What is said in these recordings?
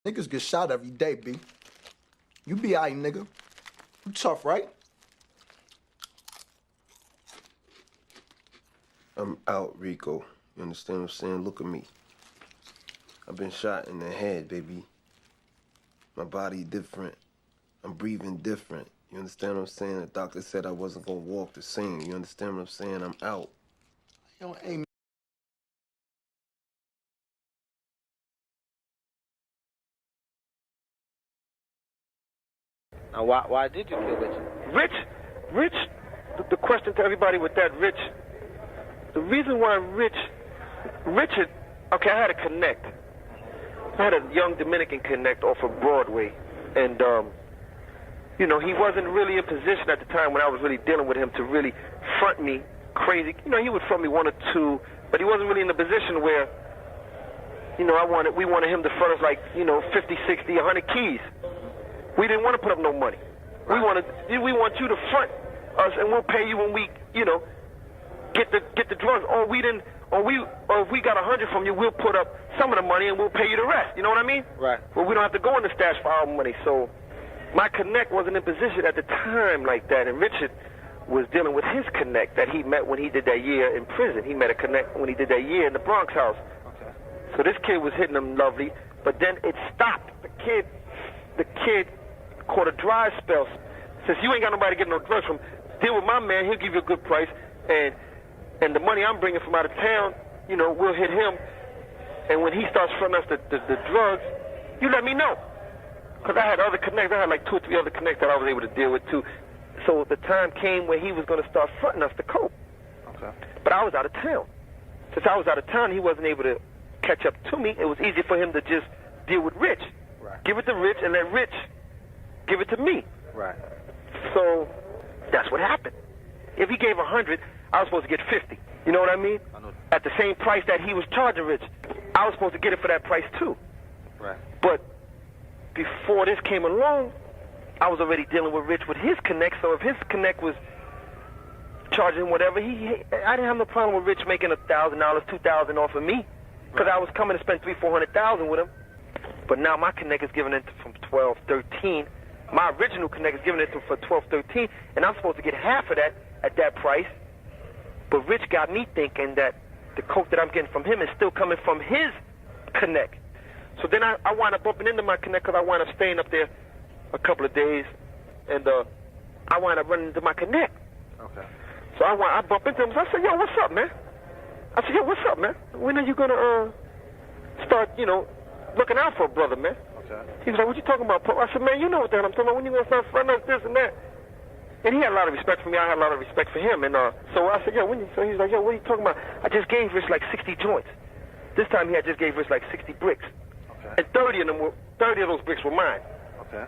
Niggas get shot every day, B. You be aight, nigga. You tough, right? I'm out, Rico. You understand what I'm saying? Look at me. I've been shot in the head, baby. My body different. I'm breathing different. You understand what I'm saying? The doctor said I wasn't gonna walk the same. You understand what I'm saying? I'm out. Yo, hey, Now, why did you kill Richard? Rich, the question to everybody with that, Rich, the reason why Richard, okay, I had a connect. I had a young Dominican connect off of Broadway, and, you know, he wasn't really in position at the time when I was really dealing with him to really front me crazy. You know, he would front me one or two, but he wasn't really in a position where, you know, we wanted him to front us like, you know, 50, 60, 100 keys. We didn't want to put up no money. We want you to front us, and we'll pay you when we, you know, get the drugs. Or if we got 100 from you, we'll put up some of the money and we'll pay you the rest. You know what I mean? Right. Well, we don't have to go in the stash for our money. So my connect wasn't in position at the time like that, and Richard was dealing with his connect that he met when he did that year in prison. He met a connect when he did that year in the Bronx house. Okay. So this kid was hitting him lovely, but then it stopped. The kid caught a dry spell. Since you ain't got nobody to get no drugs from, deal with my man, he'll give you a good price, and the money I'm bringing from out of town, you know, we'll hit him, and when he starts fronting us the drugs, you let me know. Because I had other connects, I had like 2 or 3 other connects that I was able to deal with too. So the time came where he was going to start fronting us the coke. Okay. But I was out of town. Since I was out of town, he wasn't able to catch up to me. It was easy for him to just deal with Rich. Right. Give it to Rich and let Rich give it to me. Right. So that's what happened. If he gave 100, I was supposed to get 50. You know what I mean? I know. At the same price that he was charging Rich, I was supposed to get it for that price too. Right. But before this came along, I was already dealing with Rich with his connect. So if his connect was charging him whatever, I didn't have no problem with Rich making $1,000, $2,000 off of me, because I was coming to spend $300,000-$400,000 with him. But now my connect is giving it from 12, 13. My original connect is giving it for 12, 13, and I'm supposed to get half of that at that price. But Rich got me thinking that the coke that I'm getting from him is still coming from his connect. So then I wound up bumping into my connect because I wound up staying up there a couple of days, and I wound up running into my connect. Okay. So I bump into him. So I said, yo, what's up, man? I said, yo, what's up, man? When are you going to start, you know, looking out for a brother, man? Okay. He was like, what you talking about, Pope? I said, man, you know what the hell I'm talking about. When you going to start fronting us this and that? And he had a lot of respect for me. I had a lot of respect for him. And so I said, yo, so he was like, yo, what are you talking about? I just gave Rich like 60 joints. This time he had just gave Rich like 60 bricks. Okay. And 30 of those bricks were mine. Okay.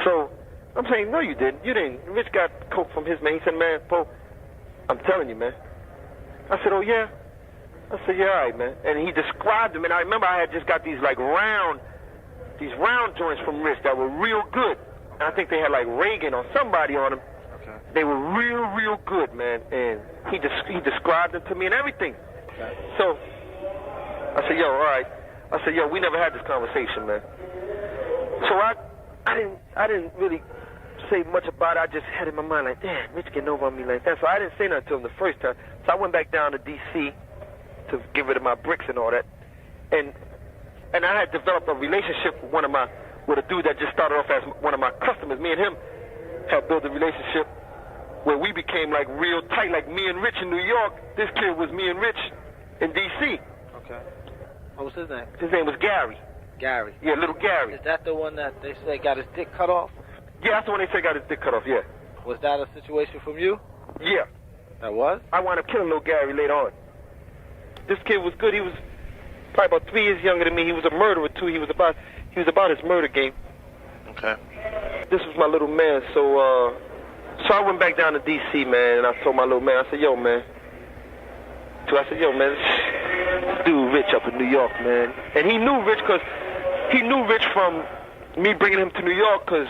So I'm saying, no, you didn't. You didn't. Rich got coke from his man. He said, man, Pope, I'm telling you, man. I said, oh, yeah? I said, yeah, all right, man. And he described them. And I remember I had just got these like round joints from Rich that were real good. And I think they had like Reagan or somebody on them. Okay. They were real good, man. And he described them to me and everything. Okay. So I said, yo, all right. I said, yo, we never had this conversation, man. So I didn't really say much about it. I just had in my mind like, damn, Rich getting over on me like that. So I didn't say nothing to him the first time. So I went back down to D.C. to get rid of my bricks and all that. And I had developed a relationship with a dude that just started off as one of my customers. Me and him had built a relationship where we became like real tight, like me and Rich in New York. This kid was me and Rich in D.C. Okay. What was his name? His name was Gary. Gary. Yeah, little Gary. Is that the one that they say got his dick cut off? Yeah, that's the one they say got his dick cut off, yeah. Was that a situation from you? Yeah. That was? I wound up killing little Gary later on. This kid was good. He was probably about 3 years younger than me. He was a murderer, too. He was about his murder game. Okay. This was my little man, so I went back down to D.C., man, and I told my little man, I said, yo, man, this dude Rich up in New York, man. And he knew Rich from me bringing him to New York because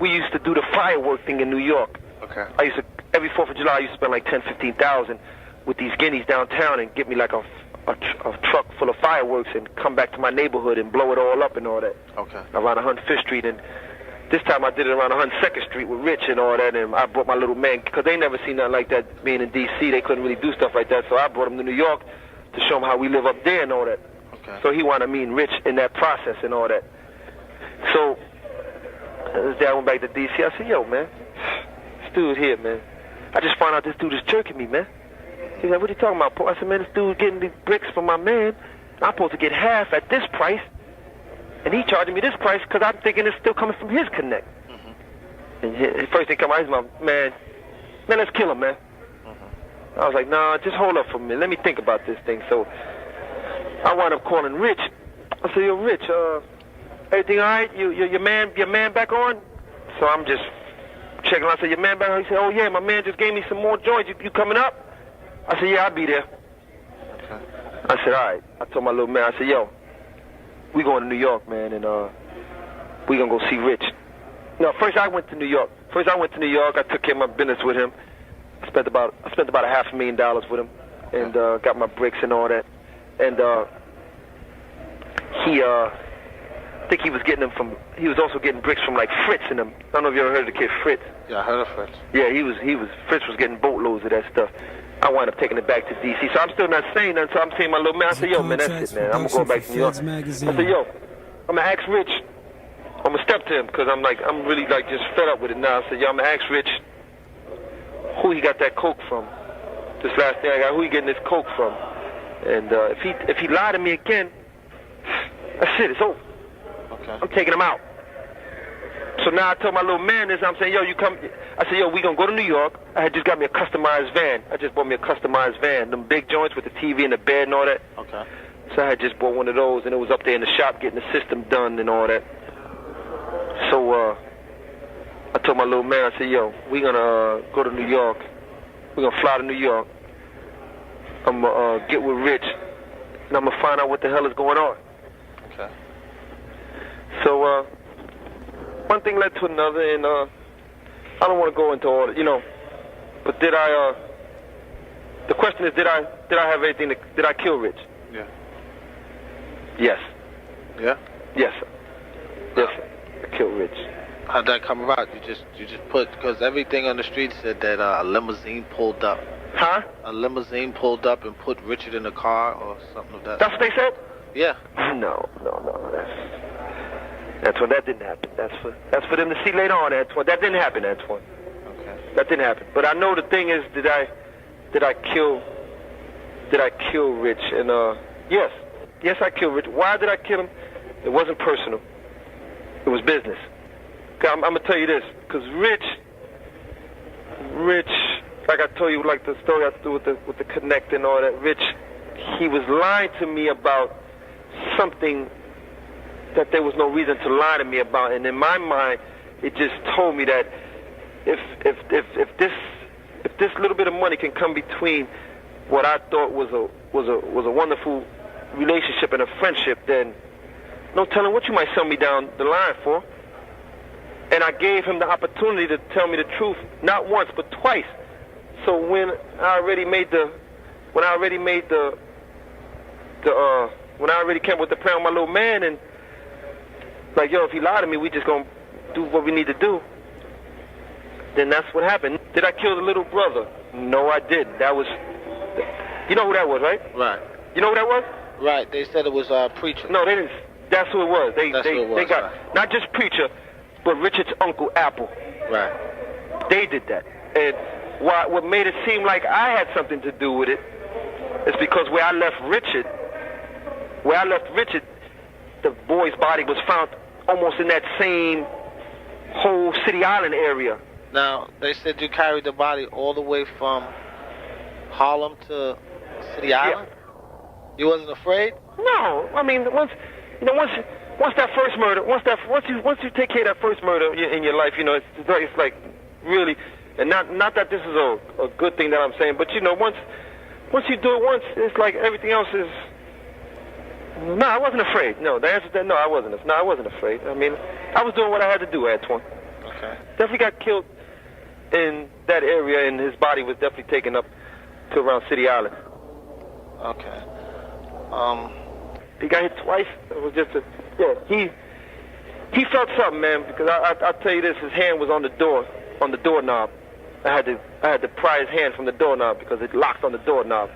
we used to do the firework thing in New York. Okay. Every 4th of July, I used to spend like $10,000, $15,000 with these guineas downtown and get me like a a truck full of fireworks and come back to my neighborhood and blow it all up and all that. Okay. Around 105th Street, and this time I did it around 102nd Street with Rich and all that, and I brought my little man, because they never seen nothing like that being in D.C. They couldn't really do stuff like that, so I brought him to New York to show him how we live up there and all that. Okay. So he wanted me and Rich in that process and all that. So this day I went back to D.C. I said, yo, man, this dude here, man, I just found out this dude is jerking me, man. He's like, what are you talking about, Paul? I said, man, this dude getting these bricks from my man. I'm supposed to get half at this price, and he charging me this price because I'm thinking it's still coming from his connect. And the first thing come out, he's my man, let's kill him, man. I was like, nah, just hold up for me. Let me think about this thing. So I wound up calling Rich. I said, yo, Rich, everything all right? Your man back on? So I'm just checking. I said, your man back on? He said, oh yeah, my man just gave me some more joints. You coming up? I said, yeah, I'll be there. Okay. I said, all right. I told my little man, I said, yo, we going to New York, man, and we gonna go see Rich. No, first I went to New York. I took care of my business with him. I spent about $500,000 with him, and got my bricks and all that. And I think he was also getting bricks from like Fritz and them. I don't know if you ever heard of the kid Fritz. Yeah, I heard of Fritz. Yeah, Fritz was getting boatloads of that stuff. I wound up taking it back to D.C. So I'm still not saying nothing. So I'm saying my little man, I said, yo, man, that's it, man. I'm going to go back to New York. I said, yo, I'm going to ask Rich. I'm going to step to him because I'm really like just fed up with it now. I said, yo, I'm going to ask Rich who he got that coke from. This last thing I got, who he getting this coke from. And if he lied to me again, that's it, it's over. Okay. I'm taking him out. So now I told my little man this, I'm saying, yo, you come. I said, yo, we gonna go to New York. I had just got me a customized van. I just bought me a customized van, them big joints with the TV and the bed and all that. Okay. So I had just bought one of those, and it was up there in the shop getting the system done and all that. So I told my little man, I said, yo, we gonna go to New York. We're gonna fly to New York. I'm gonna get with Rich, and I'm gonna find out what the hell is going on. Okay. So one thing led to another, and I don't want to go into all, but did I? The question is, did I have anything? Did I kill Rich? Yeah. Yes. Yeah. Yes, sir. Yes, sir. I killed Rich. How'd that come about? You just put, because everything on the street said that a limousine pulled up. Huh? A limousine pulled up and put Richard in the car or something like that. That's what they said? Yeah. No. That's when that didn't happen. That's for them to see later on, Antoine. That didn't happen, Antoine. Okay. That didn't happen. But I know the thing is, did I kill Rich? And yes, I killed Rich. Why did I kill him? It wasn't personal. It was business. I'm gonna tell you this, because Rich, like I told you, like the story I do with the connect and all that. Rich, he was lying to me about something that there was no reason to lie to me about, and in my mind, it just told me that if this little bit of money can come between what I thought was a wonderful relationship and a friendship, then no telling what you might sell me down the line for. And I gave him the opportunity to tell me the truth, not once but twice. So when I already came with the plan with my little man, and like, yo, if he lied to me, we just gonna do what we need to do. Then that's what happened. Did I kill the little brother? No, I didn't. That was, you know who that was, right? Right. You know who that was? Right. They said it was Preacher. No, they didn't. That's who it was. They got right. Not just Preacher, but Richard's uncle Apple. Right. They did that. And what made it seem like I had something to do with it is because where I left Richard, the boy's body was found almost in that same whole City Island area. Now, they said you carried the body all the way from Harlem to City Island? Yeah. You wasn't afraid? No. I mean, once that first murder, once you take care of that first murder in your life, it's like really, and not that this is a good thing that I'm saying, but once you do it once, it's like everything else is. No, I wasn't afraid. No, the answer to that, no, I wasn't afraid. I mean, I was doing what I had to do, Antoine. Okay. Definitely got killed in that area, and his body was definitely taken up to around City Island. Okay. He got hit twice. It was just a, yeah, he felt something, man, because I'll tell you this, his hand was on the doorknob. I had to pry his hand from the doorknob because it locked on the doorknob.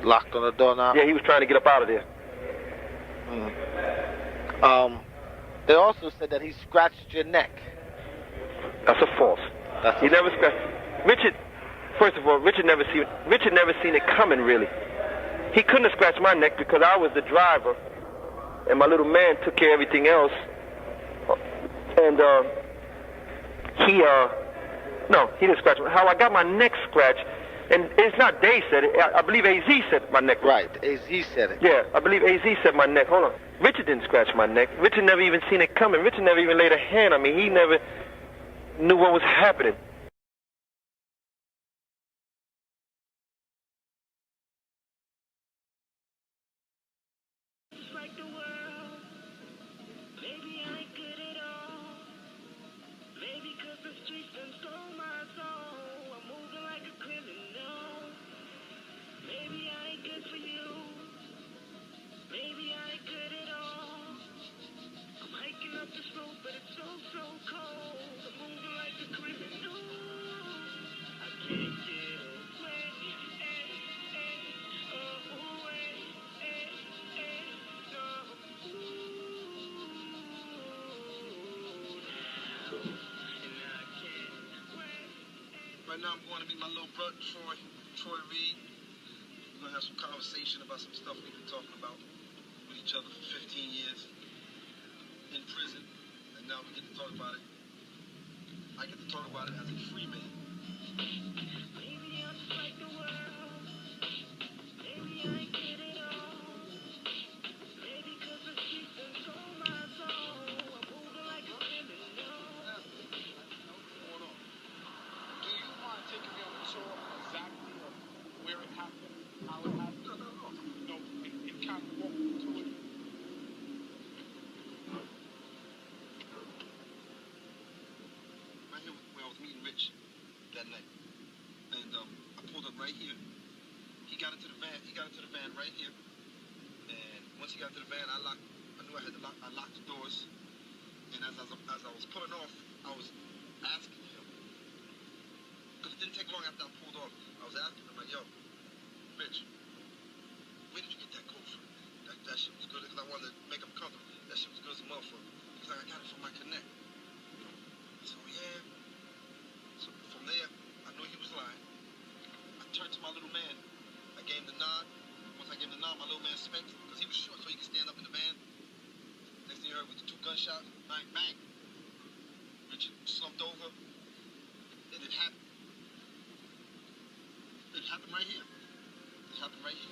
Locked on the doorknob? Yeah, he was trying to get up out of there. They also said that he scratched your neck. That's a false. He never scratched. Richard, first of all, Richard never seen it coming, really. He couldn't have scratched my neck because I was the driver, and my little man took care of everything else. And he didn't scratch me. How I got my neck scratched, and it's not Dave said it. I believe AZ said my neck. Right, AZ said it. Yeah, I believe AZ said my neck. Hold on. Richard didn't scratch my neck. Richard never even seen it coming. Richard never even laid a hand on me. He never knew what was happening. Right now I'm going to meet my little brother, Troy Reed. We're going to have some conversation about some stuff we've been talking about with each other for 15 years in prison, and now we get to talk about it. I get to talk about it as a free man. That night, and I pulled up right here. He got into the van right here, and once he got into the van, I knew I had to lock. I locked the doors, and as I was pulling off, I was asking him, because it didn't take long after I pulled off. I was asking him like, "Yo, Rich, where did you get that coat from? That shit was good," because I wanted to make him comfortable. That shit was good as a motherfucker. He's like, "I got it from my connect." So yeah. So from there, I knew he was lying. I turned to my little man. I gave him the nod. Once I gave him the nod, my little man spent, because he was short, so he could stand up in the van. Next thing you heard was the 2 gunshots. Bang, bang. Richard slumped over. And it happened. It happened right here. It happened right here.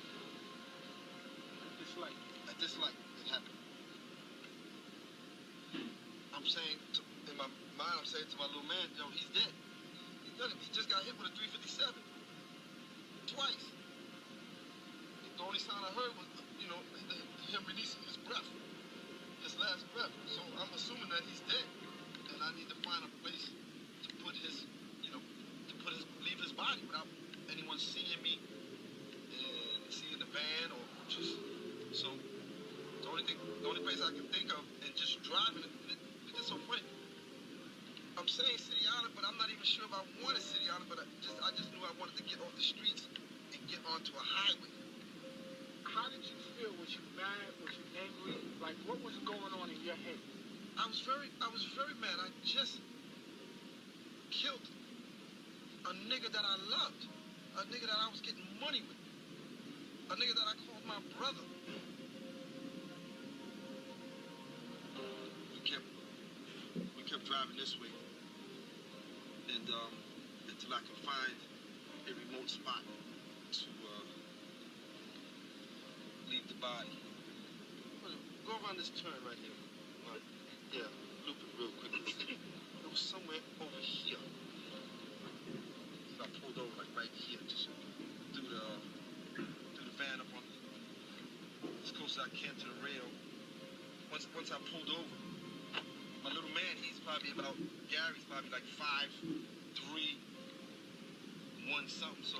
At this light. At this light, it happened. I'm saying, in my mind, I'm saying to my little man, yo, he's dead. He just got hit with a 357. Twice. The only sound I heard was, him releasing his breath. His last breath. So I'm assuming that he's dead. And I need to find a place to put his, leave his body without anyone seeing me and seeing the van or just, so the only place I can think of and just driving it, it's just so funny. I'm saying City Island, but I'm not even sure if I wanted City Island, but I just knew I wanted to get off the streets and get onto a highway. How did you feel? Was you mad? Was you angry? Like, what was going on in your head? I was very mad. I just killed a nigga that I loved. A nigga that I was getting money with. A nigga that I called my brother. We kept driving this way. And until I could find a remote spot to leave the body. Go around this turn right here. Yeah, loop it real quick. It was somewhere over here. So I pulled over like right here, just through the van up on as close as I can to the rail. Once I pulled over, my little man, Gary's probably like 5'3", 1 something. So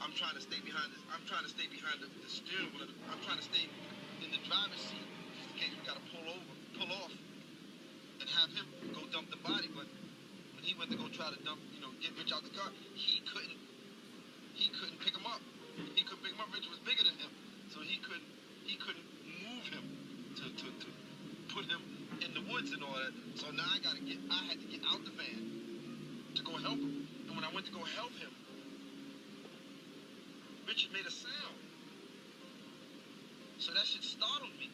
I'm trying to stay behind this. I'm trying to stay behind the steering wheel. I'm trying to stay in the driver's seat in case we gotta pull off, and have him go dump the body. But when he went to go try to dump, get Rich out the car, he couldn't pick him up. He couldn't pick him up. Rich was bigger than him, so he couldn't move him to put him in the woods and all that. So now I had to get out the van to go help him. And when I went to go help him, Richard made a sound. So that shit startled me.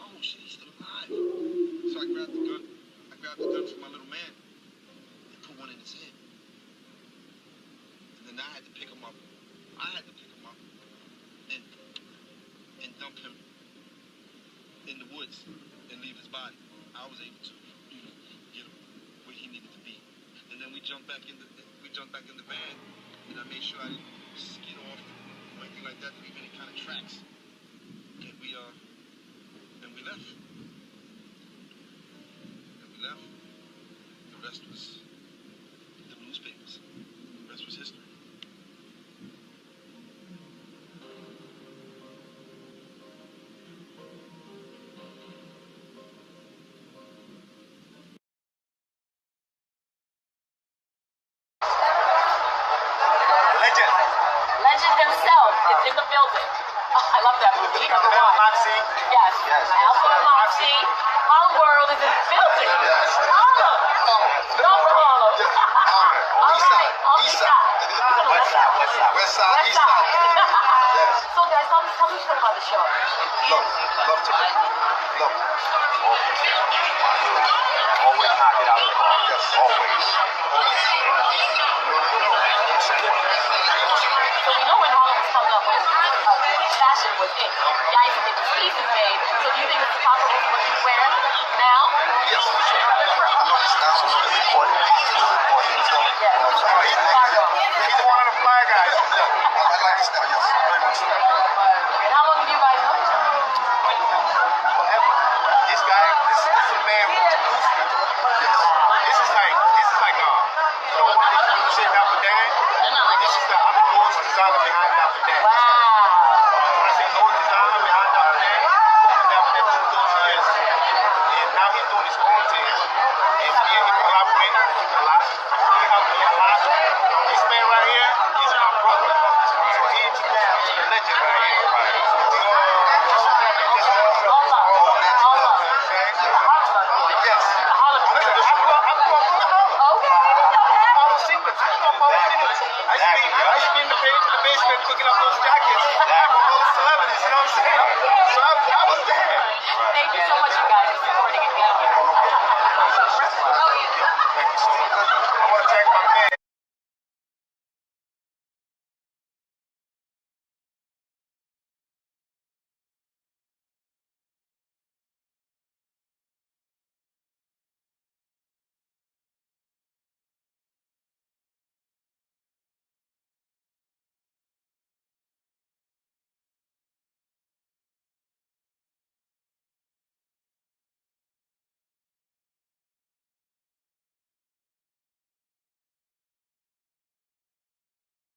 Oh shit, he's still alive. So I grabbed the gun. I grabbed the gun from my little man and put one in his head. And then I had to pick him up. And dump him in the woods and leave his body. I was able to, get him where he needed to be. And then we jumped back in the van, and I made sure I didn't skid off or anything like that to leave any kind of tracks. And we left. The rest was the newspapers. The rest was history. Legend himself is in the building. Oh, I love that movie. Number one. Yes. Alpo Martinez. Harlem World is in the building. Harlem. Not for Harlem. All right. East side. West side. So guys, tell me something about the show. Love to me. Love. Always knock it out of the park. Yes, always. So we know when Harlem was coming up, when fashion was it. Guys would get the pieces made. So do you think it's comparable to what you wear now? Yes, for sure. Styles is important. Yeah. He's one of the fly guys. I like his style, yes. Very much so. And how long have you guys known each other? Forever. This is a man who's elusive. This is like, when you say Dapper Dan, this is the undergoing designer behind Dapper Dan. Wow. When I say designer behind Dapper Dan, Dapper Dan took those years, and now he's doing his own thing. And he collaborated a lot. He helped me a lot. This man right here is my brother. So he's the legend right here. Cooking up those jackets for all the celebrities, you know what I'm saying? So I was there. Thank you so much.